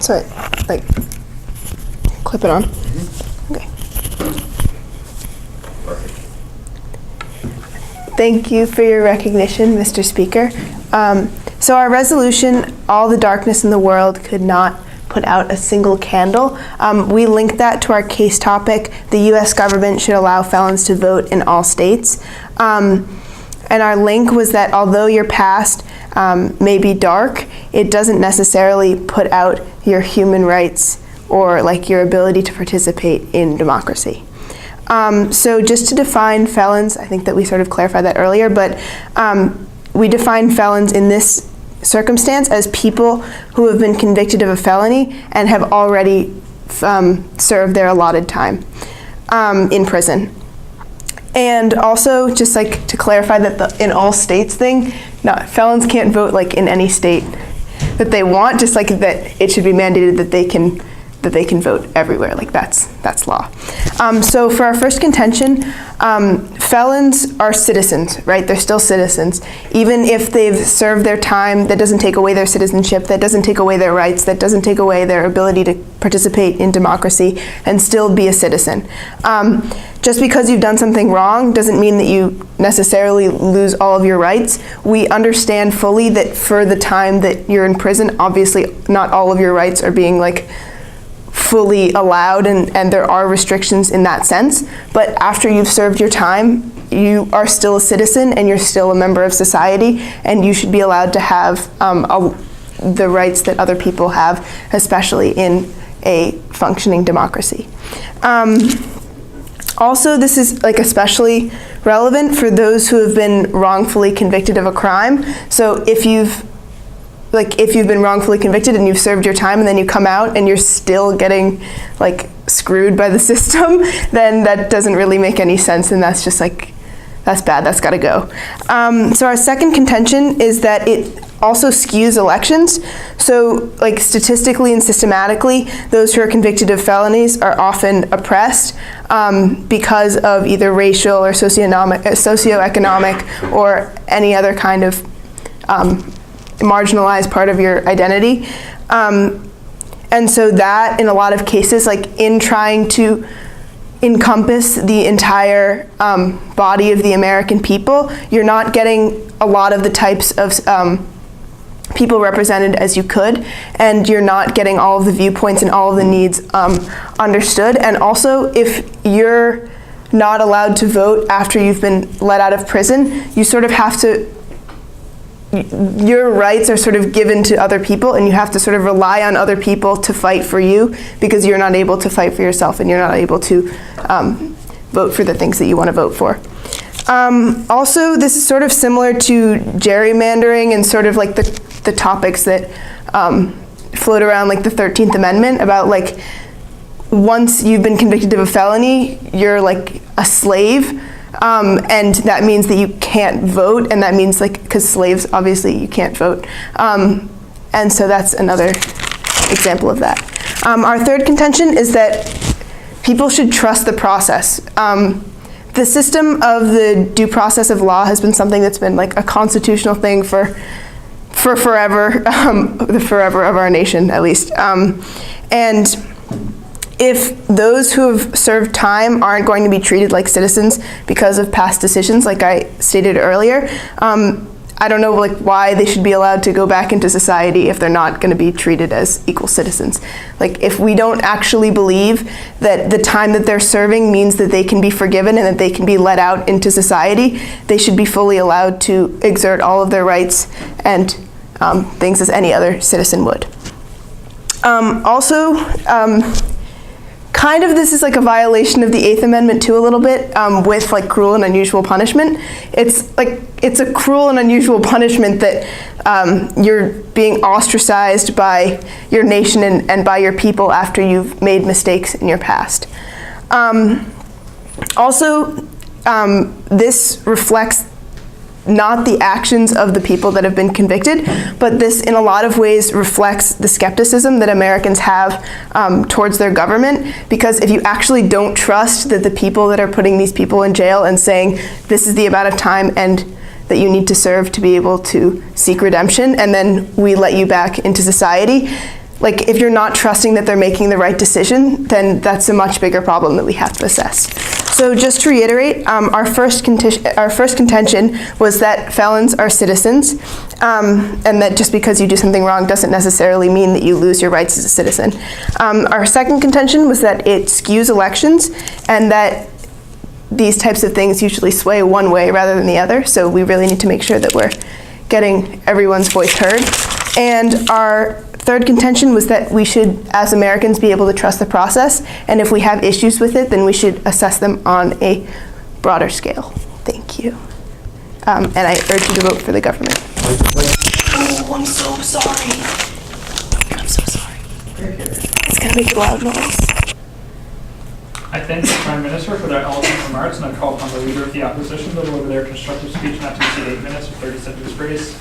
So like clip it on. Okay. Thank you for your recognition, Mr. Speaker. So our resolution, all the darkness in the world could not put out a single candle. We linked that to our case topic, the U.S. government should allow felons to vote in all states. And our link was that although your past may be dark, it doesn't necessarily put out your human rights or like your ability to participate in democracy. So just to define felons, I think that we sort of clarified that earlier, but we define felons in this circumstance as people who have been convicted of a felony and have already served their allotted time in prison. And also, just like to clarify that the in all states thing, no, felons can't vote like in any state that they want, just like that it should be mandated that they can vote everywhere, like that's law. So for our first contention, felons are citizens, right? They're still citizens. Even if they've served their time, that doesn't take away their citizenship, that doesn't take away their rights, that doesn't take away their ability to participate in democracy and still be a citizen. Just because you've done something wrong doesn't mean that you necessarily lose all of your rights. We understand fully that for the time that you're in prison, obviously not all of your rights are being like fully allowed, and there are restrictions in that sense, but after you've served your time, you are still a citizen and you're still a member of society, and you should be allowed to have the rights that other people have, especially in a functioning democracy. Also, this is like especially relevant for those who have been wrongfully convicted of a crime. So if you've been wrongfully convicted and you've served your time and then you come out and you're still getting like screwed by the system, then that doesn't really make any sense, and that's just like, that's bad, that's gotta go. So our second contention is that it also skews elections. So like statistically and systematically, those who are convicted of felonies are often oppressed because of either racial or socioeconomic or any other kind of marginalized part of your identity. And so that in a lot of cases, like in trying to encompass the entire body of the American people, you're not getting a lot of the types of people represented as you could, and you're not getting all of the viewpoints and all of the needs understood. And also, if you're not allowed to vote after you've been let out of prison, you sort of have to, your rights are sort of given to other people, and you have to sort of rely on other people to fight for you because you're not able to fight for yourself and you're not able to vote for the things that you want to vote for. Also, this is sort of similar to gerrymandering and sort of like the topics that float around like the 13th Amendment about like once you've been convicted of a felony, you're like a slave. And that means that you can't vote, and that means like, because slaves, obviously you can't vote. And so that's another example of that. Our third contention is that people should trust the process. The system of the due process of law has been something that's been like a constitutional thing for forever, the forever of our nation at least. And if those who have served time aren't going to be treated like citizens because of past decisions, like I stated earlier, I don't know like why they should be allowed to go back into society if they're not going to be treated as equal citizens. Like if we don't actually believe that the time that they're serving means that they can be forgiven and that they can be let out into society, they should be fully allowed to exert all of their rights and things as any other citizen would. Also, kind of this is like a violation of the 8th Amendment too a little bit with like cruel and unusual punishment. It's a cruel and unusual punishment that you're being ostracized by your nation and by your people after you've made mistakes in your past. Also, this reflects not the actions of the people that have been convicted, but this in a lot of ways reflects the skepticism that Americans have towards their government, because if you actually don't trust that the people that are putting these people in jail and saying this is the amount of time and that you need to serve to be able to seek redemption, and then we let you back into society, like if you're not trusting that they're making the right decision, then that's a much bigger problem that we have to assess. So just to reiterate, our first contention was that felons are citizens, and that just because you do something wrong doesn't necessarily mean that you lose your rights as a citizen. Our second contention was that it skews elections, and that these types of things usually sway one way rather than the other, so we really need to make sure that we're getting everyone's voice heard. And our third contention was that we should, as Americans, be able to trust the process, and if we have issues with it, then we should assess them on a broader scale. Thank you. And I urge you to vote for the government. Oh, I'm so sorry. I'm so sorry. It's gonna make a loud noise. I thank the Prime Minister for their eloquent remarks, and I call upon the Leader of the Opposition to deliver their constructive speech not to exceed 8 minutes or 30 seconds grace.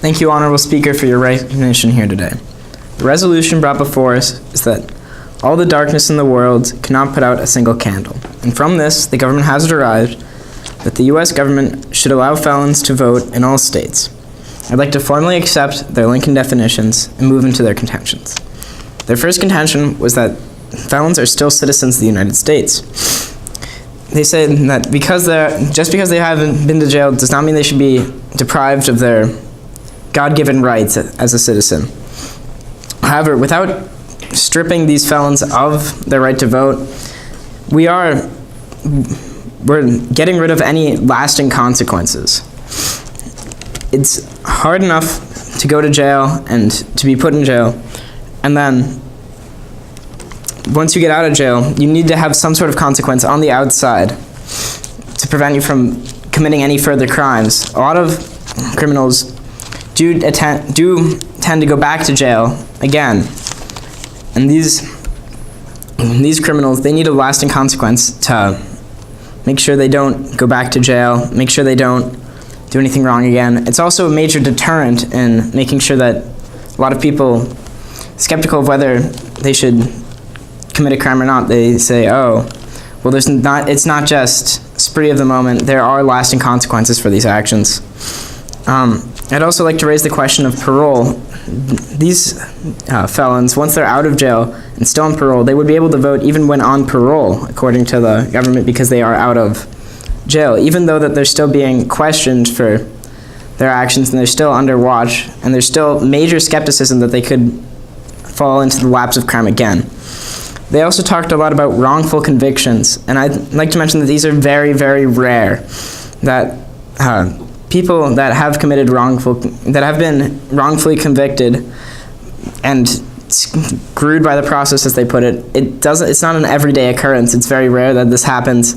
Thank you, Honorable Speaker, for your recognition here today. The resolution brought before us is that all the darkness in the world cannot put out a single candle. And from this, the government has derived that the U.S. government should allow felons to vote in all states. I'd like to formally accept their Lincoln definitions and move into their contentions. Their first contention was that felons are still citizens of the United States. They say that just because they haven't been to jail does not mean they should be deprived of their God-given rights as a citizen. However, without stripping these felons of their right to vote, we're getting rid of any lasting consequences. It's hard enough to go to jail and to be put in jail, and then once you get out of jail, you need to have some sort of consequence on the outside to prevent you from committing any further crimes. A lot of criminals do tend to go back to jail again, and these criminals, they need a lasting consequence to make sure they don't go back to jail, make sure they don't do anything wrong again. It's also a major deterrent in making sure that a lot of people, skeptical of whether they should commit a crime or not, they say, oh, well, it's not just spree of the moment, there are lasting consequences for these actions. I'd also like to raise the question of parole. These felons, once they're out of jail and still on parole, they would be able to vote even when on parole, according to the government, because they are out of jail, even though that they're still being questioned for their actions and they're still under watch, and there's still major skepticism that they could fall into the lapse of crime again. They also talked a lot about wrongful convictions, and I'd like to mention that these are very, very rare, that people that have been wrongfully convicted and screwed by the process, as they put it, it's not an everyday occurrence. It's very rare that this happens,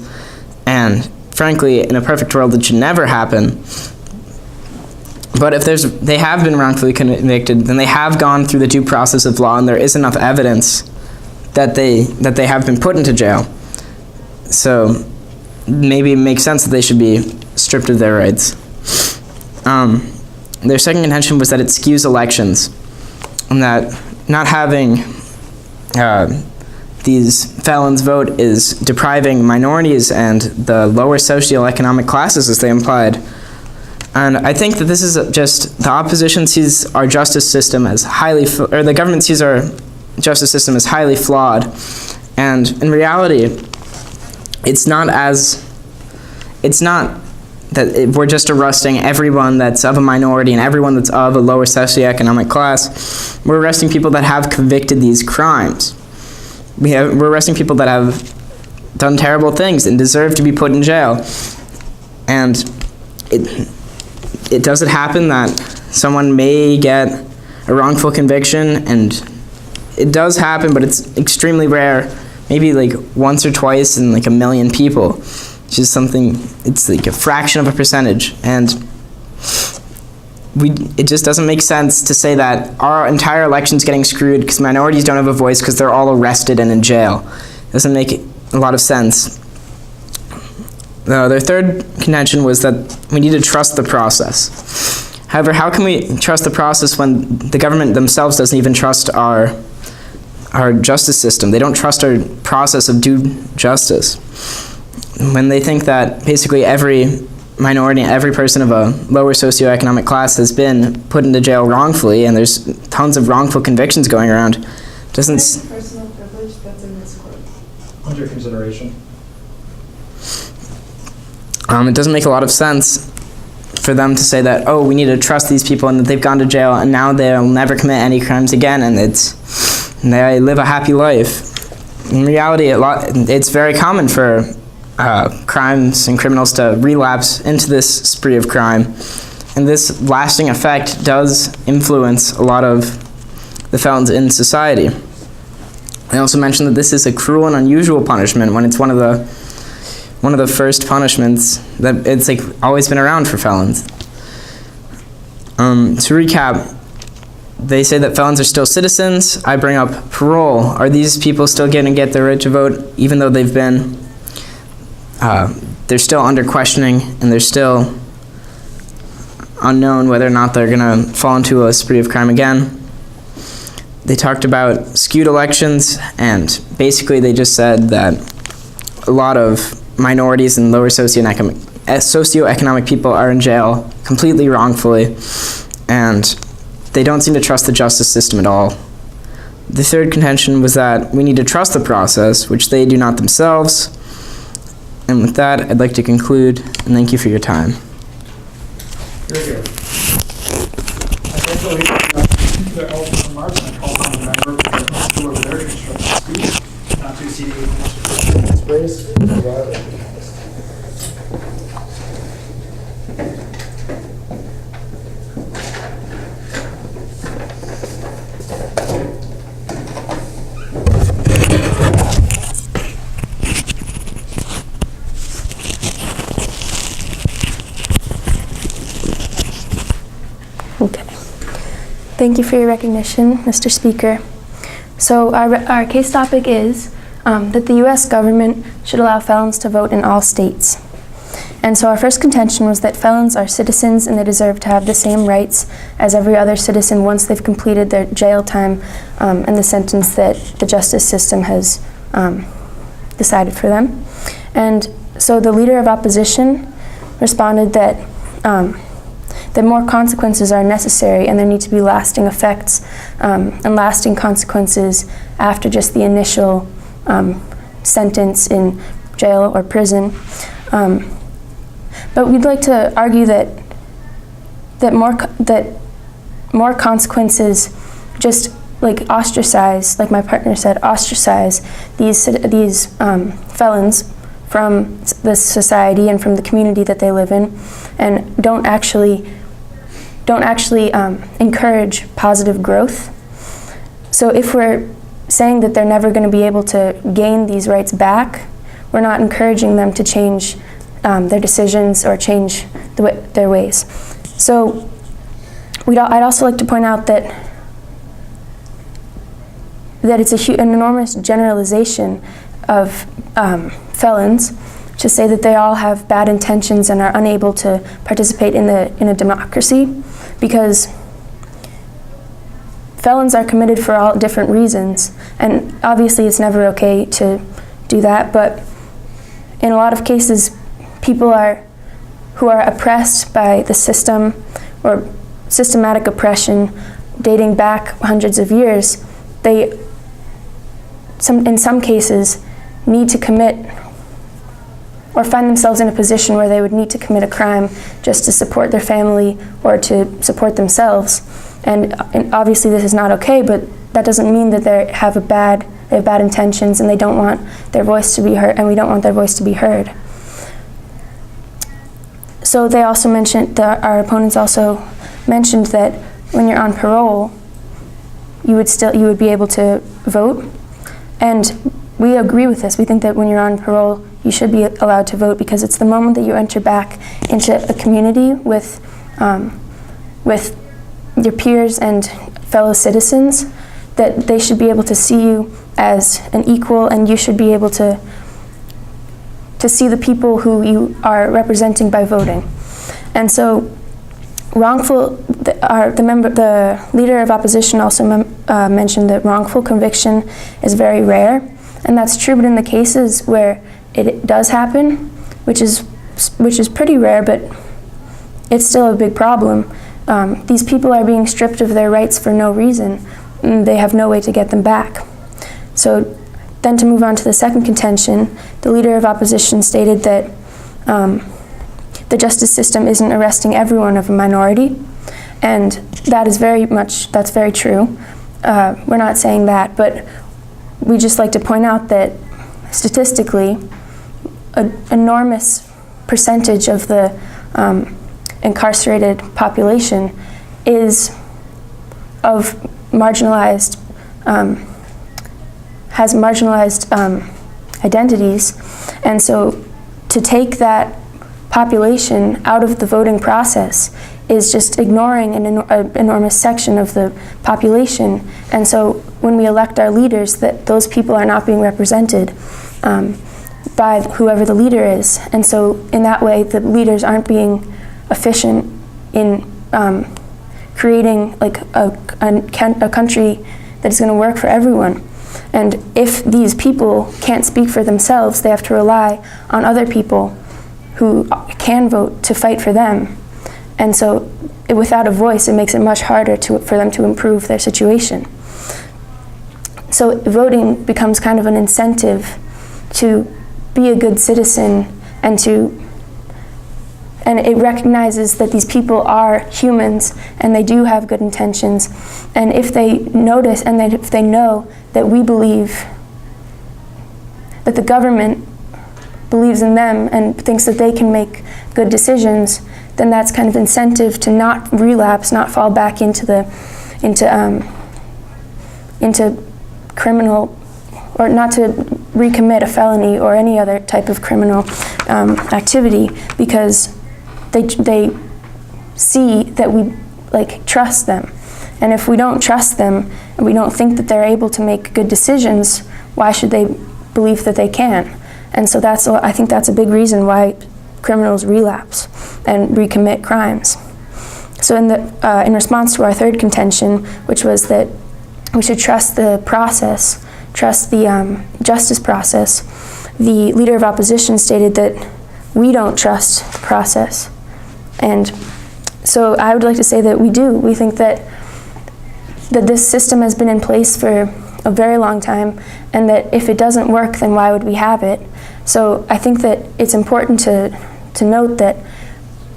and frankly, in a perfect world, it should never happen. But if they have been wrongfully convicted, then they have gone through the due process of law, and there is enough evidence that they have been put into jail. So maybe it makes sense that they should be stripped of their rights. Their second contention was that it skews elections, and that not having these felons vote is depriving minorities and the lower socioeconomic classes, as they implied. And I think that this is just, the opposition sees our justice system as the government sees our justice system as highly flawed. And in reality, it's not that we're just arresting everyone that's of a minority and everyone that's of a lower socioeconomic class. We're arresting people that have convicted these crimes. We're arresting people that have done terrible things and deserve to be put in jail. And it does happen that someone may get a wrongful conviction, and it does happen, but it's extremely rare, maybe like once or twice in like 1 million people, which is something, it's like a fraction of a percentage. And it just doesn't make sense to say that our entire election's getting screwed because minorities don't have a voice because they're all arrested and in jail. It doesn't make a lot of sense. Their third contention was that we need to trust the process. However, how can we trust the process when the government themselves doesn't even trust our justice system? They don't trust our process of due justice. When they think that basically every minority, every person of a lower socioeconomic class has been put into jail wrongfully, and there's tons of wrongful convictions going around, doesn't... Personal privilege that's in this court. Under consideration. It doesn't make a lot of sense for them to say that, oh, we need to trust these people and that they've gone to jail and now they'll never commit any crimes again and they live a happy life. In reality, it's very common for crimes and criminals to relapse into this spree of crime. And this lasting effect does influence a lot of the felons in society. They also mentioned that this is a cruel and unusual punishment when it's one of the first punishments that it's like always been around for felons. To recap, they say that felons are still citizens. I bring up parole. Are these people still going to get the right to vote even though they've been, they're still under questioning and they're still unknown whether or not they're going to fall into a spree of crime again? They talked about skewed elections, and basically they just said that a lot of minorities and lower socioeconomic people are in jail completely wrongfully, and they don't seem to trust the justice system at all. The third contention was that we need to trust the process, which they do not themselves. And with that, I'd like to conclude, and thank you for your time. Here. I think the open remarks, and I call upon the member to deliver their constructive speech, not to exceed 8 minutes. Please. Okay. Thank you for your recognition, Mr. Speaker. So our case topic is that the U.S. government should allow felons to vote in all states. And so our first contention was that felons are citizens and they deserve to have the same rights as every other citizen once they've completed their jail time and the sentence that the justice system has decided for them. And so the leader of opposition responded that that more consequences are necessary and there need to be lasting effects and lasting consequences after just the initial sentence in jail or prison. But we'd like to argue that more consequences just like ostracize, like my partner said, ostracize these felons from the society and from the community that they live in, and don't actually encourage positive growth. So if we're saying that they're never going to be able to gain these rights back, we're not encouraging them to change their decisions or change their ways. So I'd also like to point out that it's an enormous generalization of felons to say that they all have bad intentions and are unable to participate in a democracy, because felons are committed for all different reasons, and obviously it's never okay to do that, but in a lot of cases people who are oppressed by the system or systematic oppression dating back hundreds of years, in some cases need to commit or find themselves in a position where they would need to commit a crime just to support their family or to support themselves. And obviously this is not okay, but that doesn't mean that they have bad intentions and they don't want their voice to be heard, and we don't want their voice to be heard. So they also mentioned, our opponents also mentioned that when you're on parole, you would be able to vote. And we agree with this. We think that when you're on parole, you should be allowed to vote, because it's the moment that you enter back into a community with your peers and fellow citizens, that they should be able to see you as an equal, and you should be able to to see the people who you are representing by voting. And so the leader of opposition also mentioned that wrongful conviction is very rare, and that's true, but in the cases where it does happen, which is pretty rare, but it's still a big problem. These people are being stripped of their rights for no reason, and they have no way to get them back. So then, to move on to the second contention, the leader of opposition stated that the justice system isn't arresting everyone of a minority, and that's very true. We're not saying that, but we just like to point out that statistically, an enormous percentage of the incarcerated population is of marginalized, has marginalized identities, and so to take that population out of the voting process is just ignoring an enormous section of the population. And so when we elect our leaders, that those people are not being represented by whoever the leader is. And so in that way, the leaders aren't being efficient in creating like a country that is going to work for everyone. And if these people can't speak for themselves, they have to rely on other people who can vote to fight for them. And so without a voice, it makes it much harder for them to improve their situation. So voting becomes kind of an incentive to be a good citizen, and it recognizes that these people are humans and they do have good intentions. And if they notice and if they know that we believe that the government believes in them and thinks that they can make good decisions, then that's kind of incentive to not relapse, not fall back into criminal, or not to recommit a felony or any other type of criminal activity, because they see that we trust them. And if we don't trust them and we don't think that they're able to make good decisions, why should they believe that they can? And so I think that's a big reason why criminals relapse and recommit crimes. So in response to our third contention, which was that we should trust the process, trust the justice process, the leader of opposition stated that we don't trust the process. And so I would like to say that we do. We think that this system has been in place for a very long time, and that if it doesn't work, then why would we have it? So I think that it's important to note that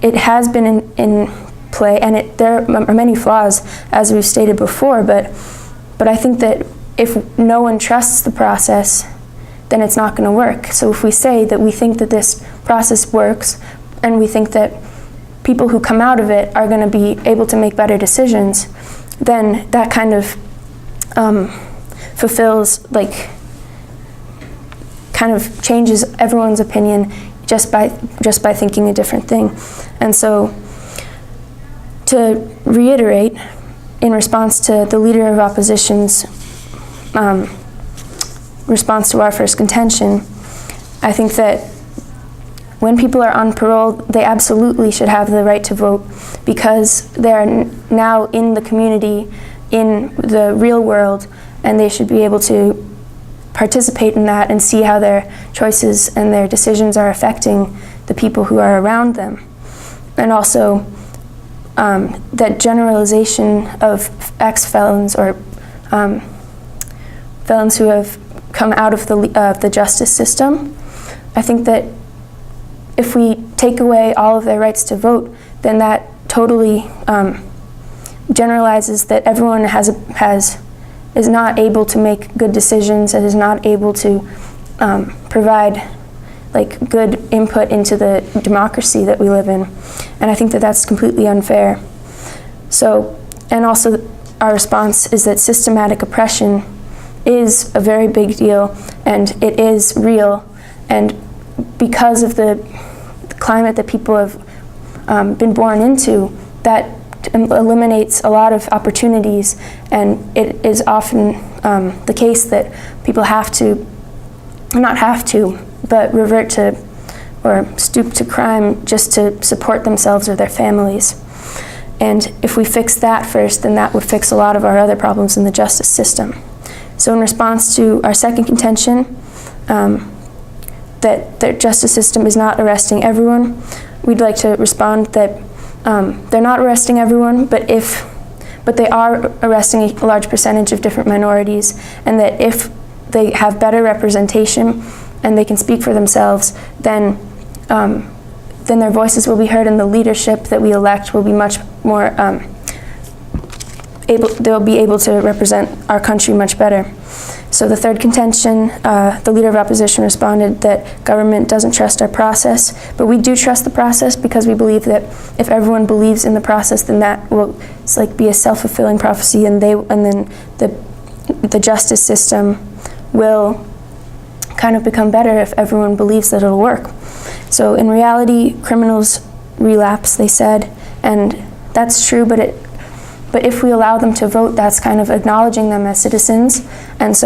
it has been in play, and there are many flaws, as we've stated before, but I think that if no one trusts the process, then it's not going to work. So if we say that we think that this process works, and we think that people who come out of it are going to be able to make better decisions, then that kind of fulfills, kind of changes everyone's opinion just by thinking a different thing. And so, to reiterate, in response to the leader of opposition's response to our first contention, I think that when people are on parole, they absolutely should have the right to vote, because they're now in the community, in the real world, and they should be able to participate in that and see how their choices and their decisions are affecting the people who are around them. And also, that generalization of ex-felons or felons who have come out of the justice system, I think that if we take away all of their rights to vote, then that totally generalizes that everyone is not able to make good decisions and is not able to provide good input into the democracy that we live in. And I think that that's completely unfair. So, and also our response is that systematic oppression is a very big deal, and it is real, and because of the climate that people have been born into, that eliminates a lot of opportunities, and it is often the case that people have to, not have to, but revert to or stoop to crime just to support themselves or their families. And if we fix that first, then that would fix a lot of our other problems in the justice system. So in response to our second contention, that the justice system is not arresting everyone, we'd like to respond that they're not arresting everyone, but they are arresting a large percentage of different minorities, and that if they have better representation and they can speak for themselves, then their voices will be heard, and the leadership that we elect will be much more they'll be able to represent our country much better. So the third contention, the Leader of Opposition responded that government doesn't trust our process, but we do trust the process because we believe that if everyone believes in the process, then that will be a self-fulfilling prophecy, and then the justice system will kind of become better if everyone believes that it'll work. So in reality, criminals relapse, they said, and that's true, but if we allow them to vote, that's kind of acknowledging them as citizens. And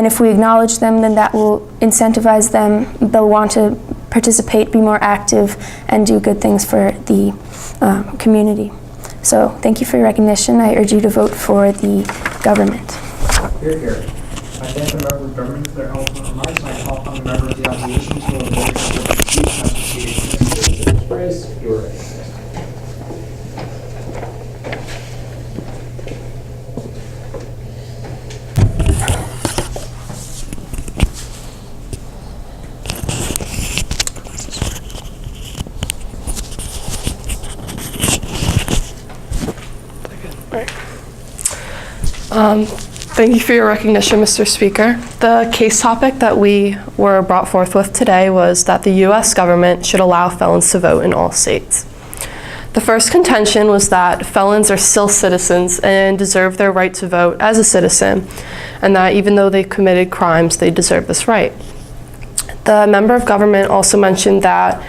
if we acknowledge them, then that will incentivize them. They'll want to participate, be more active, and do good things for the community. So thank you for your recognition. I urge you to vote for the government. Hear, hear. I thank the member of government for their eloquent remarks, and I call upon the member of the opposition to avoid speech as proceeding. Praise, you are right. Thank you for your recognition, Mr. Speaker. The case topic that we were brought forth with today was that the U.S. government should allow felons to vote in all states. The first contention was that felons are still citizens and deserve their right to vote as a citizen, and that even though they committed crimes, they deserve this right. The member of government also mentioned that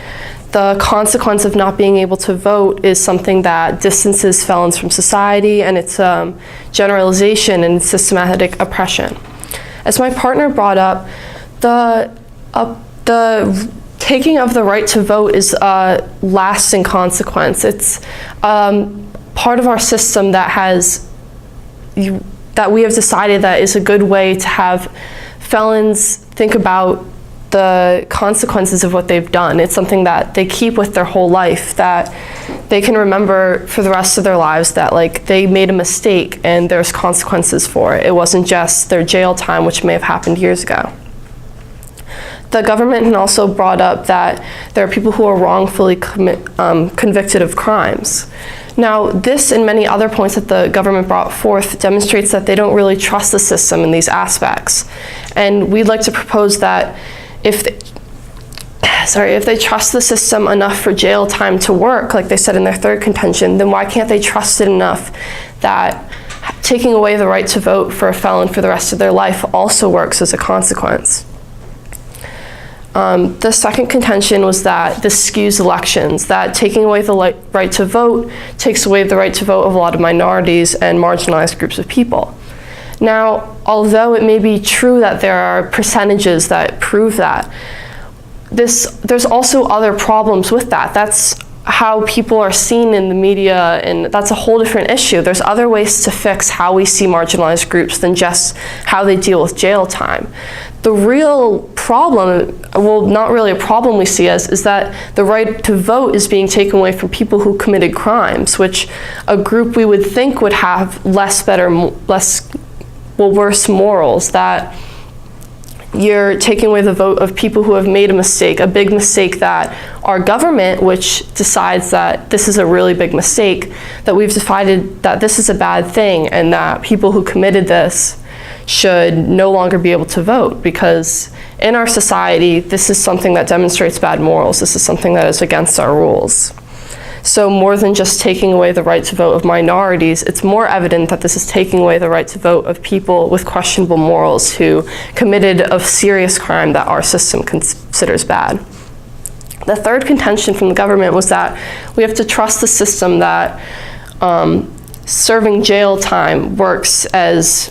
the consequence of not being able to vote is something that distances felons from society, and it's generalization and systematic oppression. As my partner brought up, the taking of the right to vote is a lasting consequence. It's part of our system that we have decided that is a good way to have felons think about the consequences of what they've done. It's something that they keep with their whole life, that they can remember for the rest of their lives that they made a mistake and there's consequences for it. It wasn't just their jail time, which may have happened years ago. The government had also brought up that there are people who are wrongfully convicted of crimes. Now, this and many other points that the government brought forth demonstrates that they don't really trust the system in these aspects. And we'd like to propose that if they trust the system enough for jail time to work, like they said in their third contention, then why can't they trust it enough that taking away the right to vote for a felon for the rest of their life also works as a consequence? The second contention was that this skews elections, that taking away the right to vote takes away the right to vote of a lot of minorities and marginalized groups of people. Now, although it may be true that there are percentages that prove that, there's also other problems with that. That's how people are seen in the media, and that's a whole different issue. There's other ways to fix how we see marginalized groups than just how they deal with jail time. The real problem, well, not really a problem we see as, is that the right to vote is being taken away from people who committed crimes, which a group we would think would have worse morals, that you're taking away the vote of people who have made a mistake, a big mistake that our government, which decides that this is a really big mistake, that we've decided that this is a bad thing and that people who committed this should no longer be able to vote, because in our society, this is something that demonstrates bad morals. This is something that is against our rules. So more than just taking away the right to vote of minorities, it's more evident that this is taking away the right to vote of people with questionable morals who committed a serious crime that our system considers bad. The third contention from the government was that we have to trust the system that serving jail time works as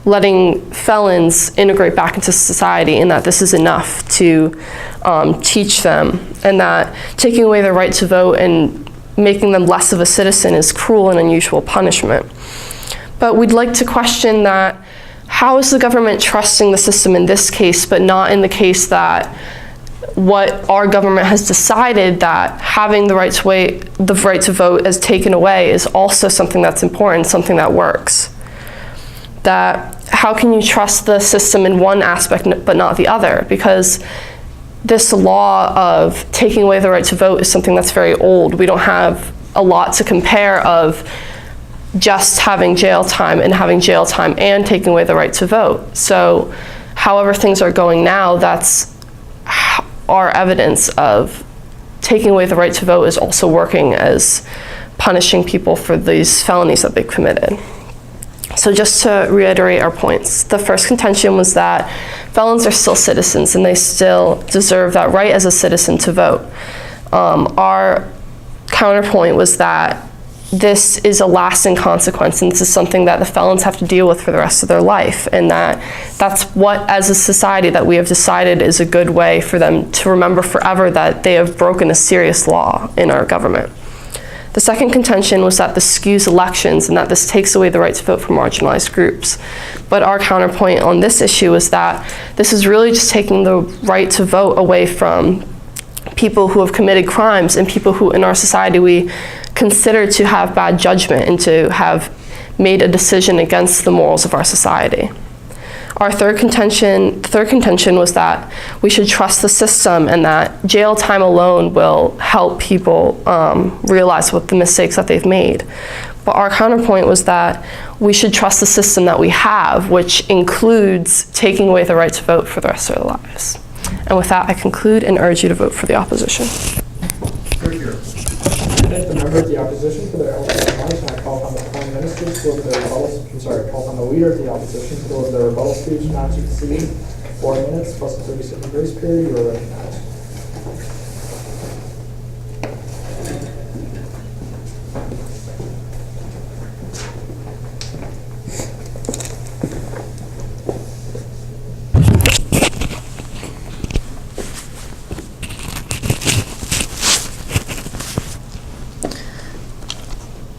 letting felons integrate back into society, and that this is enough to teach them, and that taking away their right to vote and making them less of a citizen is cruel and unusual punishment. But we'd like to question that, how is the government trusting the system in this case, but not in the case that what our government has decided, that having the right to vote as taken away is also something that's important, something that works? That how can you trust the system in one aspect but not the other? Because this law of taking away the right to vote is something that's very old. We don't have a lot to compare of just having jail time and taking away the right to vote. So however things are going now, that's our evidence of taking away the right to vote is also working as punishing people for these felonies that they've committed. So just to reiterate our points, the first contention was that felons are still citizens and they still deserve that right as a citizen to vote. Our counterpoint was that this is a lasting consequence, and this is something that the felons have to deal with for the rest of their life, and that's what, as a society, that we have decided is a good way for them to remember forever that they have broken a serious law in our government. The second contention was that this skews elections and that this takes away the right to vote for marginalized groups. But our counterpoint on this issue is that this is really just taking the right to vote away from people who have committed crimes and people who in our society we consider to have bad judgment and to have made a decision against the morals of our society. Our third contention was that we should trust the system and that jail time alone will help people realize what the mistakes that they've made. But our counterpoint was that we should trust the system that we have, which includes taking away the right to vote for the rest of their lives. And with that, I conclude and urge you to vote for the opposition. The member of the opposition for their opening remarks, and I call upon the Prime Minister to deliver their rebuttal. Call upon the Leader of the opposition to deliver their rebuttal speech not to exceed 4 minutes plus a 30-second grace period. You are recognized.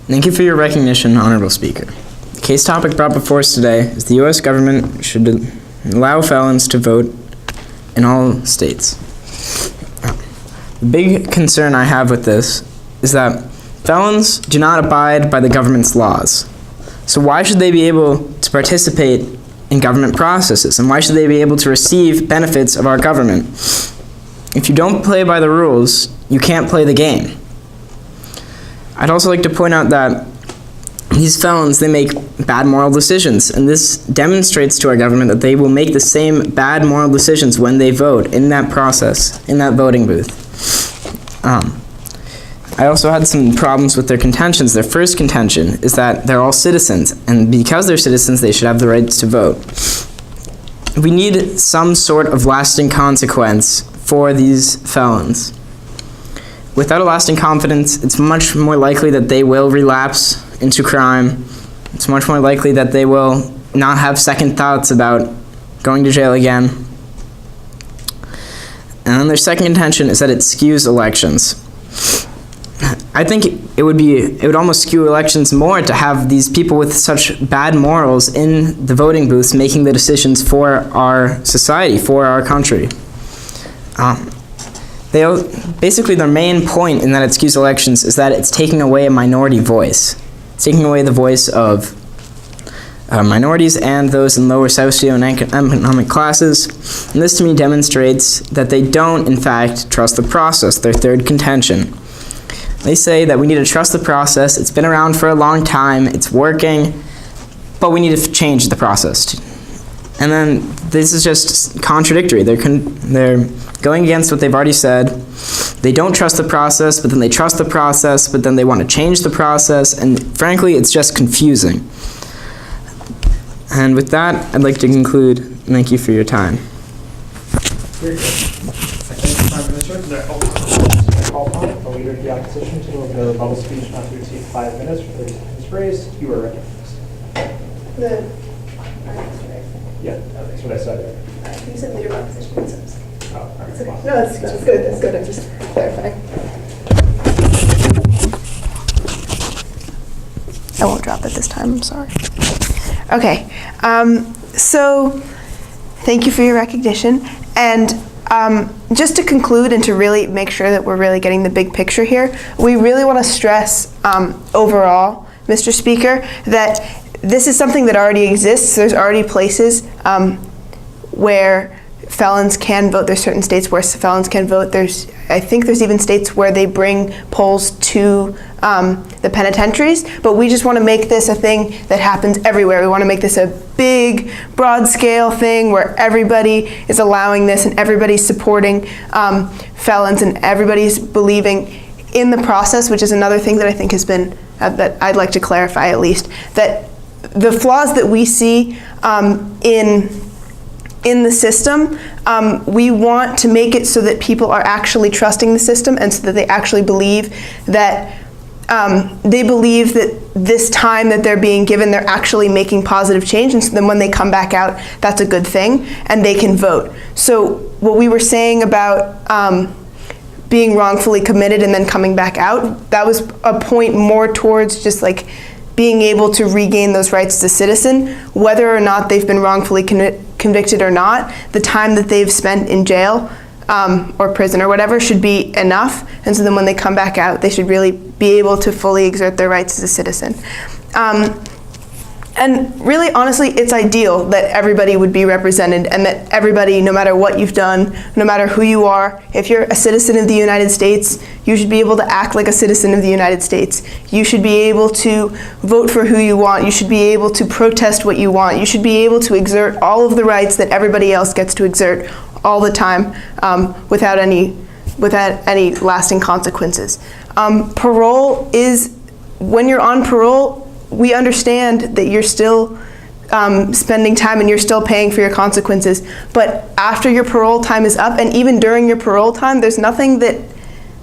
Thank you for your recognition, Honorable Speaker. The case topic brought before us today is the U.S. government should allow felons to vote in all states. The big concern I have with this is that felons do not abide by the government's laws. So why should they be able to participate in government processes? And why should they be able to receive benefits of our government? If you don't play by the rules, you can't play the game. I'd also like to point out that these felons, they make bad moral decisions, and this demonstrates to our government that they will make the same bad moral decisions when they vote in that process, in that voting booth. I also had some problems with their contentions. Their first contention is that they're all citizens, and because they're citizens, they should have the rights to vote. We need some sort of lasting consequence for these felons. Without a lasting confidence, it's much more likely that they will relapse into crime. It's much more likely that they will not have second thoughts about going to jail again. And then their second contention is that it skews elections. I think it would almost skew elections more to have these people with such bad morals in the voting booths making the decisions for our society, for our country. Basically, their main point in that it skews elections is that it's taking away a minority voice. It's taking away the voice of minorities and those in lower socioeconomic classes. And this to me demonstrates that they don't, in fact, trust the process, their third contention. They say that we need to trust the process. It's been around for a long time. It's working, but we need to change the process. And then this is just contradictory. They're going against what they've already said. They don't trust the process, but then they trust the process, but then they want to change the process, and frankly, it's just confusing. And with that, I'd like to conclude. Thank you for your time. Very good. I thank the Prime Minister for their I call upon the Leader of the opposition to deliver their rebuttal speech not to exceed 5 minutes for 30 seconds raised. You are recognized. Yeah, that's what I said. You said leader of opposition concepts. Oh, all right. It's okay. No, that's good. That's good. I'm just clarifying. I won't drop it this time. I'm sorry. Okay. So thank you for your recognition. And just to conclude and to really make sure that we're really getting the big picture here, we really want to stress overall, Mr. Speaker, that this is something that already exists. There's already places where felons can vote. There's certain states where felons can vote. I think there's even states where they bring polls to the penitentiaries, but we just want to make this a thing that happens everywhere. We want to make this a big, broad-scale thing where everybody is allowing this and everybody's supporting felons and everybody's believing in the process, which is another thing that I think has been, that I'd like to clarify at least, that the flaws that we see in the system, we want to make it so that people are actually trusting the system and so that they actually believe that this time that they're being given, they're actually making positive change, and so then when they come back out, that's a good thing, and they can vote. So what we were saying about being wrongfully committed and then coming back out, that was a point more towards just like being able to regain those rights as a citizen, whether or not they've been wrongfully convicted or not. The time that they've spent in jail or prison or whatever should be enough, and so then when they come back out, they should really be able to fully exert their rights as a citizen. And really, honestly, it's ideal that everybody would be represented and that everybody, no matter what you've done, no matter who you are, if you're a citizen of the United States, you should be able to act like a citizen of the United States. You should be able to vote for who you want. You should be able to protest what you want. You should be able to exert all of the rights that everybody else gets to exert all the time without any lasting consequences. Parole is, when you're on parole, we understand that you're still spending time and you're still paying for your consequences. But after your parole time is up, and even during your parole time, there's nothing that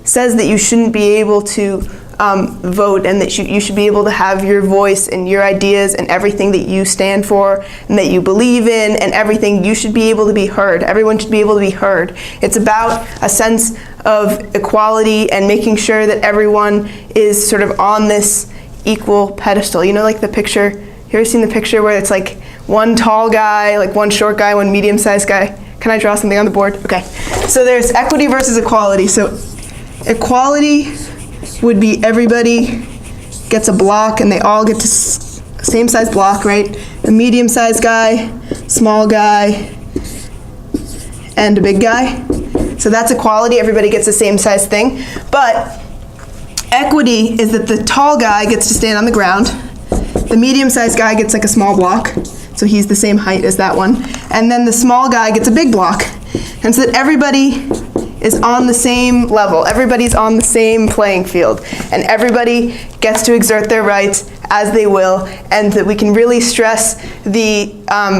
says that you shouldn't be able to vote and that you should be able to have your voice and your ideas and everything that you stand for and that you believe in and everything. You should be able to be heard. Everyone should be able to be heard. It's about a sense of equality and making sure that everyone is sort of on this equal pedestal. You know, like the picture, you ever seen the picture where it's like one tall guy, like one short guy, one medium-sized guy? Can I draw something on the board? Okay. So there's equity versus equality. So equality would be everybody gets a block and they all get to same size block, right? A medium-sized guy, small guy, and a big guy. So that's equality. Everybody gets the same size thing. But equity is that the tall guy gets to stand on the ground, the medium-sized guy gets like a small block, so he's the same height as that one, and then the small guy gets a big block. And so that everybody is on the same level, everybody's on the same playing field, and everybody gets to exert their rights as they will, and that we can really stress the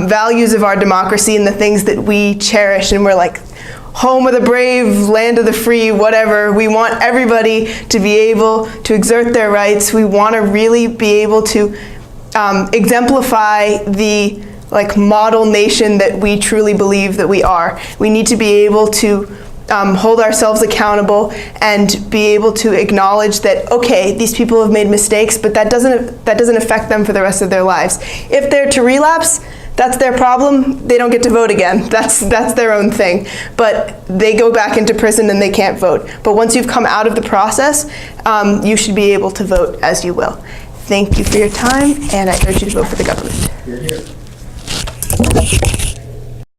values of our democracy and the things that we cherish, and we're like, home of the brave, land of the free, whatever. We want everybody to be able to exert their rights. We want to really be able to exemplify the model nation that we truly believe that we are. We need to be able to hold ourselves accountable and be able to acknowledge that, okay, these people have made mistakes, but that doesn't affect them for the rest of their lives. If they're to relapse, that's their problem. They don't get to vote again. That's their own thing. But they go back into prison and they can't vote. But once you've come out of the process, you should be able to vote as you will. Thank you for your time, and I urge you to vote for the government. You're here.